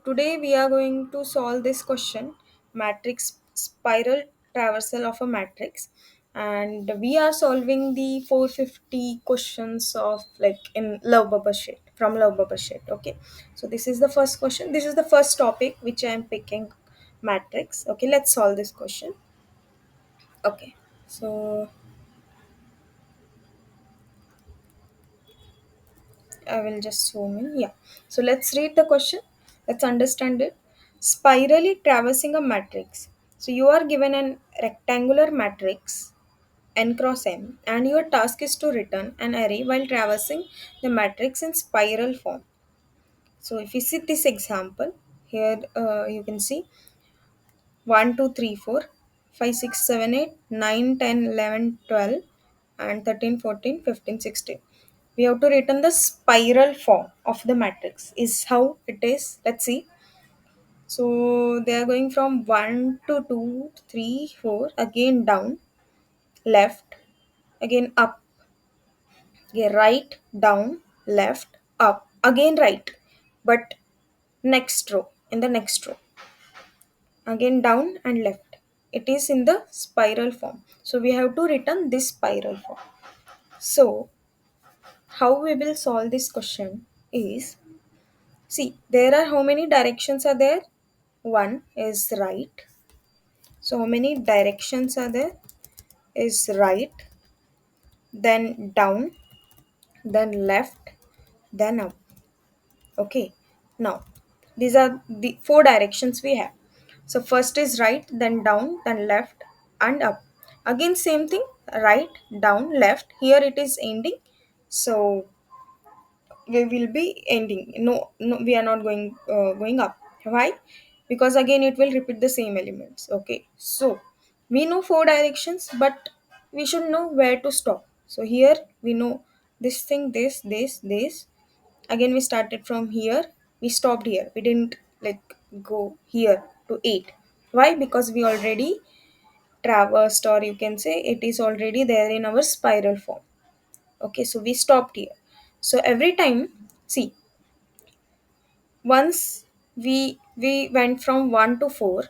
today we are going to solve this question, matrix spiral traversal of a matrix, and we are solving the 450 questions of like in love Babber sheet from love Babber sheet. Okay, so this is the first question. This is the first topic which I am picking, matrix. Okay, let's solve this question. Okay, so I will just zoom in. Yeah. So let's read the question. Let's understand it. Spirally traversing a matrix. So you are given an rectangular matrix n cross m, and your task is to return an array while traversing the matrix in spiral form. So if you see this example here, you can see 1, 2, 3, 4, 5, 6, 7, 8, 9, 10, 11, 12, and 13, 14, 15, 16. We have to return the spiral form of the matrix is how it is. Let's see. So they are going from 1 to 2, 3, 4, again down, left, again up, again right, down, left, up, again right, but next row, in the next row, again down and left. It is in the spiral form. So we have to return this spiral form. So how we will solve this question is, see, there are how many directions are there? One is right. So how many directions are there? Is right, then down, then left, then up. Okay. Now these are the four directions we have. So first is right, then down, then left, and up. Again same thing, right, down, left. Here it is ending. So we will be ending. No, we are not going up. Why? Because again it will repeat the same elements. Okay, so we know four directions, but we should know where to stop. So here we know this thing, this. Again we started from here, we stopped here, we didn't like go here to 8. Why? Because we already traversed, or you can say it is already there in our spiral form. Okay, so we stopped here. So every time, see, once we went from 1 to 4,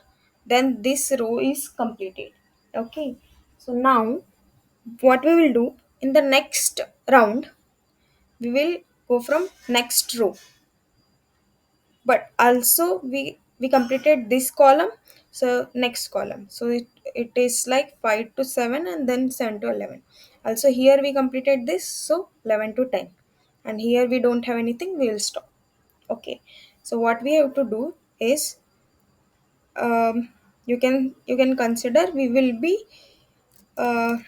then this row is completed. Okay, so now what we will do in the next round, we will go from next row, but also we completed this column. So next column, so it is like 5 to 7 and then 7 to 11. Also here we completed this, so 11 to 10, and here we don't have anything, we will stop. Okay, so what we have to do is, you can consider we will be uh,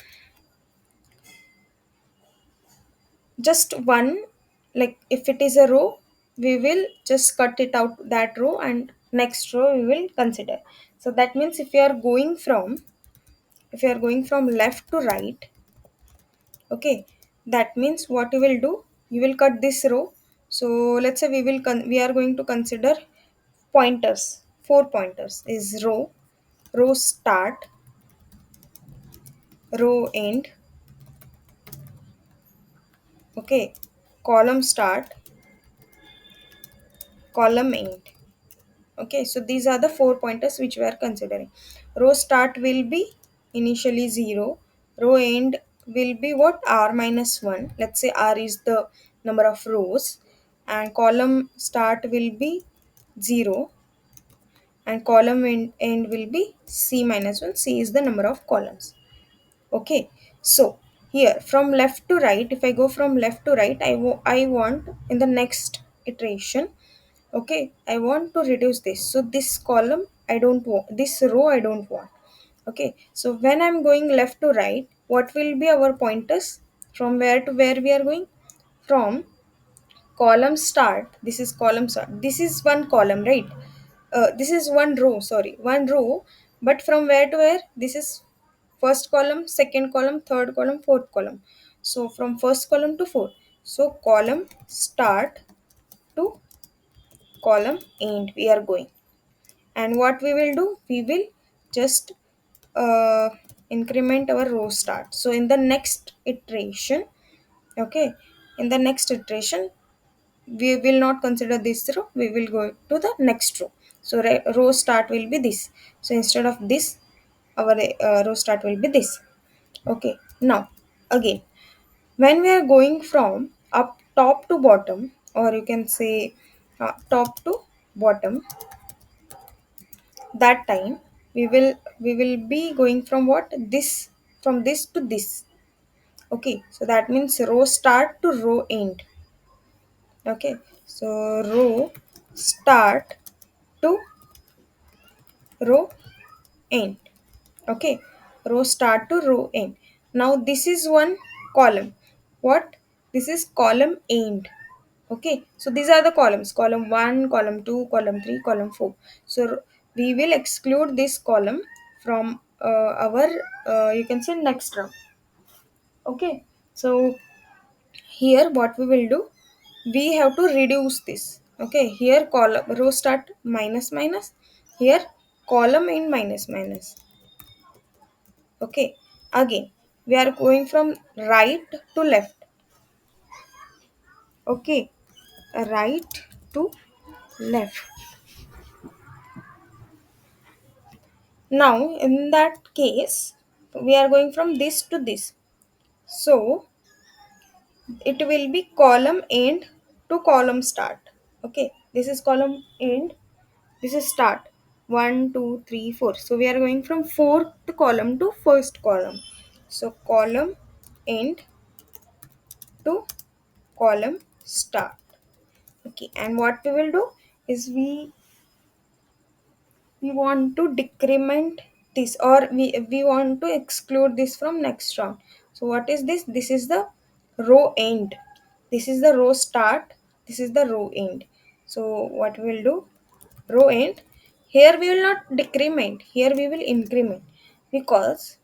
just one, like if it is a row, we will just cut it out that row, and next row we will consider. So that means if you are going from left to right. Okay, that means what you will do, you will cut this row. So let's say we are going to consider pointers. Four pointers is row start, row end. Okay, column start, column end. Okay, so these are the four pointers which we are considering. Row start will be initially 0, row end will be what, r minus 1. Let's say r is the number of rows, and column start will be 0, and column end will be c minus 1. C is the number of columns. Okay, so here from left to right, if I go from left to right, I want in the next iteration. Okay, I want to reduce this, so this column I don't want, this row I don't want. Okay, so when I'm going left to right, what will be our pointers? From where to where we are going? From column start, this is column start, this is one column, right? This is one row, sorry, one row. But from where to where? This is first column, second column, third column, fourth column. So from first column to fourth, so column start to column end we are going. And what we will do, we will just uh, increment our row start. So in the next iteration, okay, in the next iteration, we will not consider this row, we will go to the next row. So row start will be this. So instead of this, our row start will be this. Okay, now again, when we are going from up top to bottom, or you can say top to bottom, that time we will be going from what, this, from this to this. Okay, so that means row start to row end. Okay, so row start to row end. Okay, row start to row end. Now this is one column. What, this is column end. Okay, so these are the columns: column 1, column 2, column 3, column 4. So we will exclude this column from our you can say next row. Okay, so here what we will do, we have to reduce this. Okay, here column row start minus minus, here column end minus minus. Okay, again we are going from right to left. Okay, right to left. Now in that case, we are going from this to this. So it will be column end to column start. Okay, this is column end, this is start. 1, 2, 3, 4. So we are going from fourth column to first column. So column end to column start. Okay, and what we will do is we want to decrement this, or we want to exclude this from next round. So what is this, this is the row end, this is the row start, this is the row end. So what we will do, row end, here we will not decrement, here we will increment. Because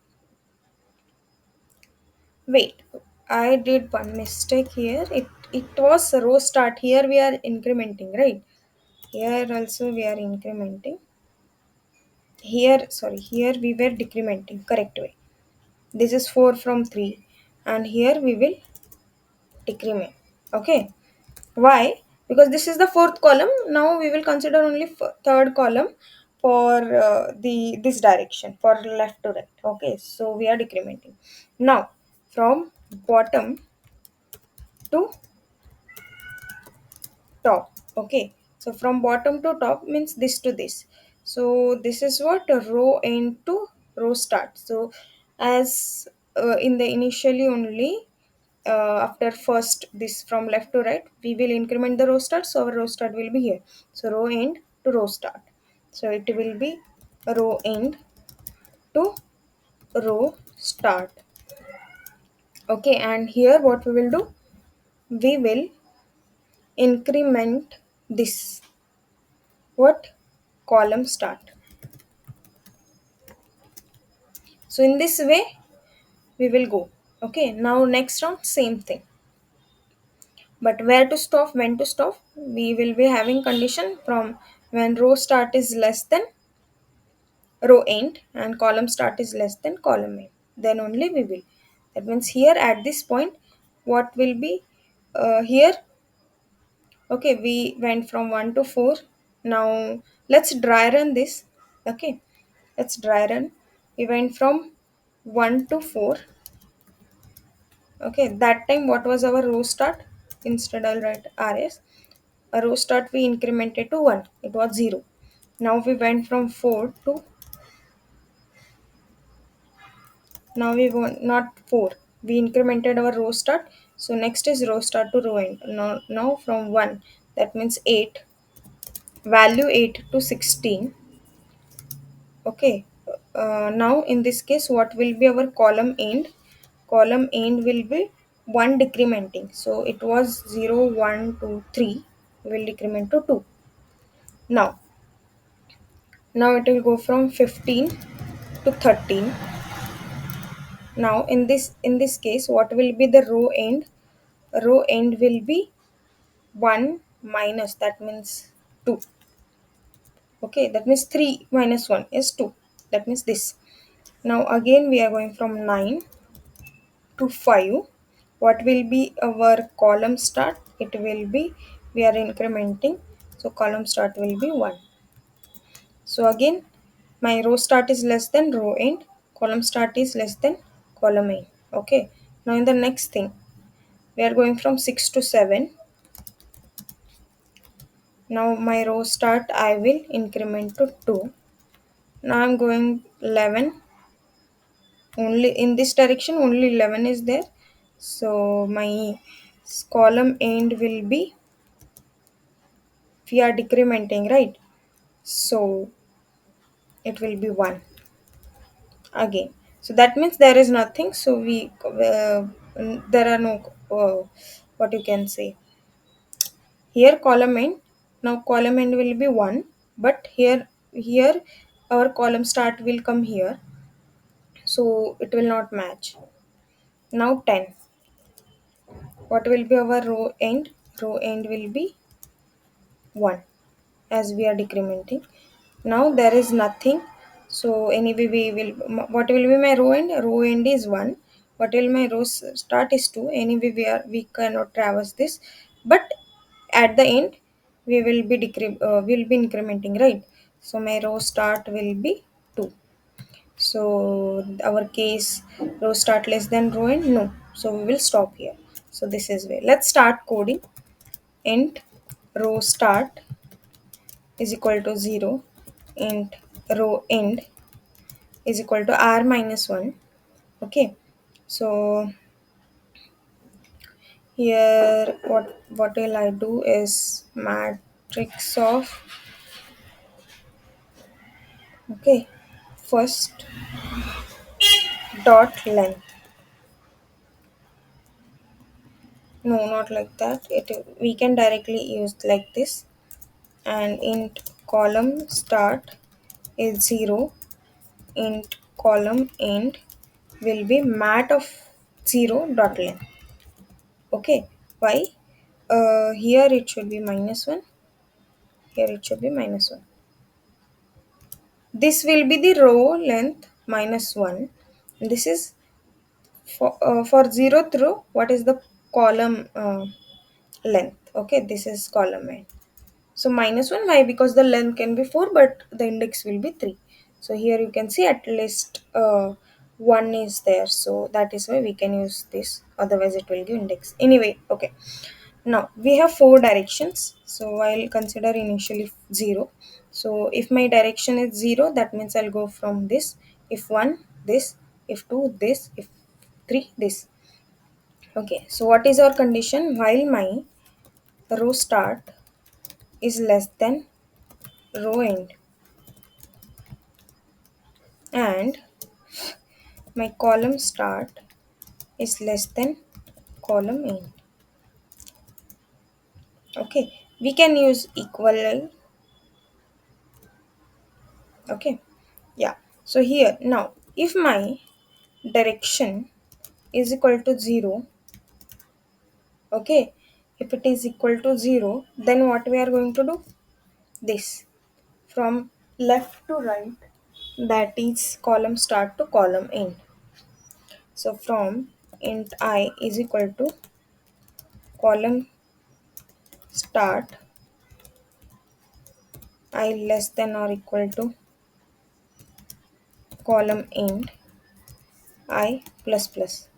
wait, I did one mistake here. It was row start, here we are incrementing, right? Here also we are incrementing. Here, sorry, here we were decrementing, correct way. This is 4 from 3, and here we will decrement. Okay, why? Because this is the fourth column, now we will consider only third column for the this direction, for left to right. Okay, so we are decrementing. Now from bottom to top. Okay, so from bottom to top means this to this. So this is what, a row end to row start. So as in the initially only, after first this from left to right, we will increment the row start, so our row start will be here. So row end to row start, so it will be row end to row start. Okay, and here what we will do, we will increment this, what, column start. So in this way we will go. Okay, now next round same thing, but where to stop, when to stop, we will be having condition from when row start is less than row end and column start is less than column end, then only we will. That means here at this point, what will be here. Okay, we went from 1 to 4. Now let's dry run this. Okay, let's dry run. We went from 1 to 4. Okay, that time what was our row start? Instead I'll write rs. A row start we incremented to 1. It was 0. Now we went from 4 to, now we want not 4. We incremented our row start. So next is row start to row end. Now from 1, that means 8. Value 8 to 16. Okay. Now in this case, what will be our column end? Column end will be 1 decrementing. So it was 0, 1, 2, 3. We will decrement to 2. Now, now it will go from 15 to 13. Now in this case, what will be the row end? Row end will be 1 minus, that means 2. Okay, that means 3 minus 1 is 2. That means this. Now again we are going from 9 to 5. What will be our column start? It will be we are incrementing, so column start will be 1. So again, my row start is less than row end, column start is less than column end. Okay, now in the next thing, we are going from 6 to 7. Now my row start I will increment to 2. Now I'm going 11. Only in this direction, only 11 is there. So my column end will be, we are decrementing, right? So it will be 1 again. So that means there is nothing. So there are no, what you can say, here column end. Now column end will be 1, but here our column start will come here, so it will not match. Now 10. What will be our row end? Row end will be 1, as we are decrementing. Now there is nothing. So anyway, what will be my row end? Row end is 1. What will my start is 2. Anyway, we cannot traverse this. But at the end, will be incrementing, right? So my row start will be 2. So our case, row start less than row end? No. So we will stop here. So this is way. Let's start coding. Int row start is equal to 0. Int row end is equal to r minus 1. Okay. So here what will I do is matrix of, okay, first dot length. No, not like that. We can directly use like this. And int column start is 0. Int column end will be mat of 0 dot length. Okay, why? Here it should be minus 1. Here it should be minus 1. This will be the row length minus 1. This is for 0th row. What is the column length? Okay, this is column end. So minus 1, why? Because the length can be 4, but the index will be 3. So here you can see at least 1 is there. So that is why we can use this. Otherwise it will give index. Anyway, okay. Now we have 4 directions. So I'll consider initially 0. So if my direction is 0, that means I'll go from this. If 1, this. If 2, this. If 3, this. Okay. So what is our condition? While my row start is less than row end and my column start is less than column end. Okay, we can use equal. Okay, yeah. So here now, if my direction is equal to 0, okay, if it is equal to 0, then what we are going to do? This from left to right, that is column start to column end. So from int I is equal to column start I less than or equal to column end I plus plus.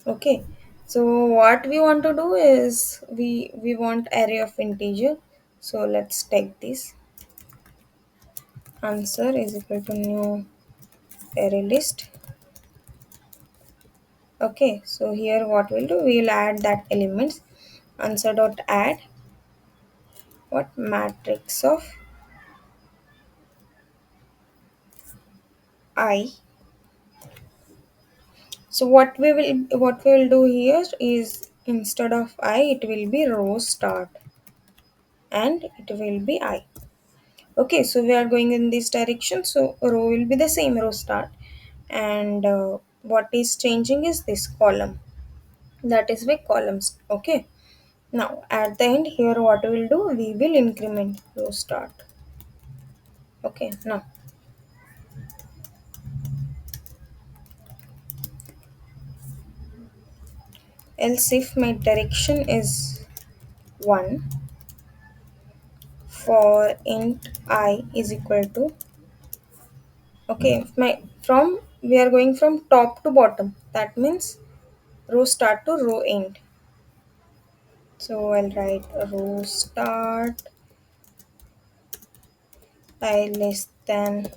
Okay, so what we want to do is we want array of integer. So let's take this. Answer is equal to new array list. Okay, so here what we'll do, we'll add that elements. Answer dot add what matrix of I. So what we will do here is instead of I, it will be row start and it will be I. Okay, so we are going in this direction. So row will be the same, row start, and what is changing is this column. That is by columns. Okay. Now at the end here, what we will do? We will increment row start. Okay. Now else if my direction is 1 for int I is equal to, okay, my from we are going from top to bottom, that means row start to row end. So I'll write row start I less than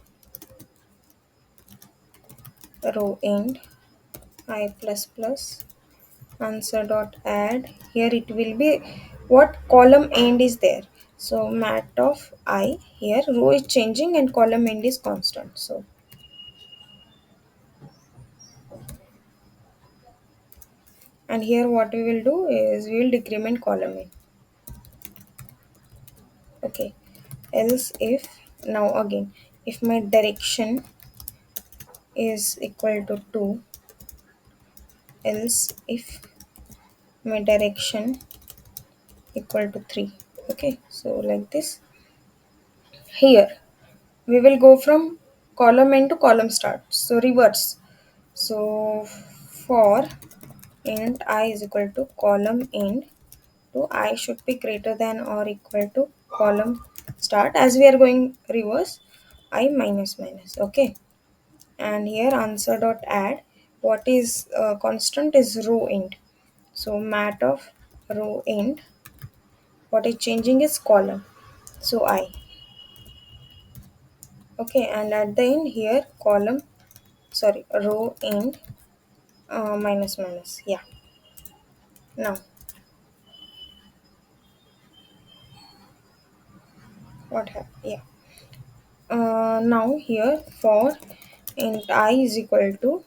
row end I plus plus answer dot add. Here it will be what column end is there. So mat of I, here row is changing and column end is constant. So and here what we will do is we will decrement column end. Okay, else if, now again, if my direction is equal to 2, else if my direction equal to 3. Okay, so like this. Here we will go from column end to column start, so reverse. So for int I is equal to column end to I should be greater than or equal to column start, as we are going reverse, I minus minus. Okay, and here answer dot add, what is constant is row end. So mat of row end, what is changing is column, so I. Okay, and at the end here column, sorry, row end minus minus. Yeah, now what happened? Yeah, now here for int I is equal to,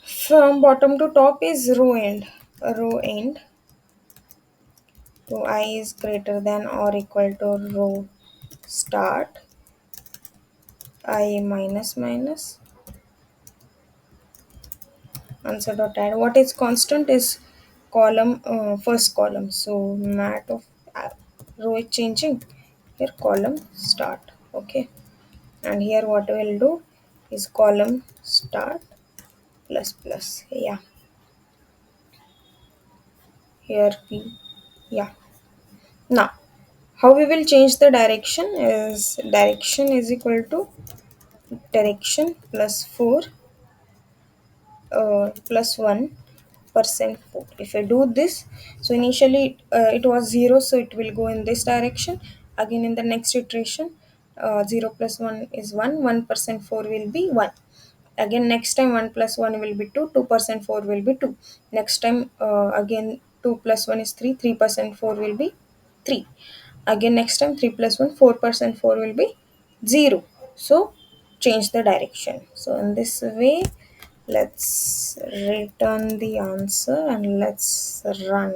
from bottom to top is row end, row end to I is greater than or equal to row start I minus minus answer dot add, what is constant is column, first column. So mat of row is changing, here column start. Okay, and here what we'll do is column start plus plus. Yeah, here we, yeah. Now how we will change the direction is direction is equal to direction plus 4 plus 1% 4. If I do this, so initially it was 0, so it will go in this direction. Again in the next iteration, 0 plus 1 is 1, 1% 4 will be 1. Again next time 1 plus 1 will be 2, 2% 4 will be 2. Next time again 2 plus 1 is 3, 3% 4 will be 3. Again next time 3 plus 1, 4% 4 will be 0. So change the direction. So in this way, let's return the answer and let's run.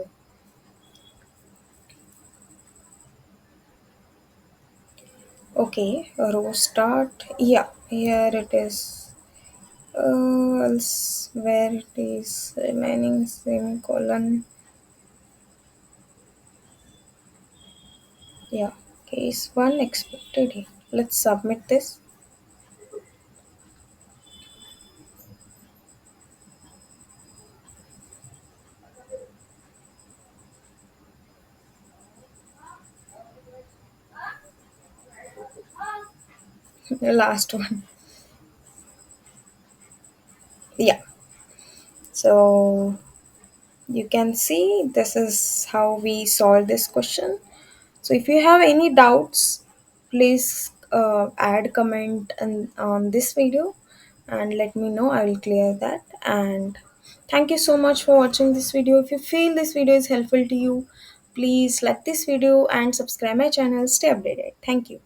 Okay, row start. Yeah, here it is. Else where it is remaining semicolon. Yeah, case 1 expected here. Let's submit this. The last one. Yeah, so you can see this is how we solve this question. So if you have any doubts, please add comment on this video and let me know. I will clear that. And thank you so much for watching this video. If you feel this video is helpful to you, please like this video and subscribe my channel. Stay updated. Thank you.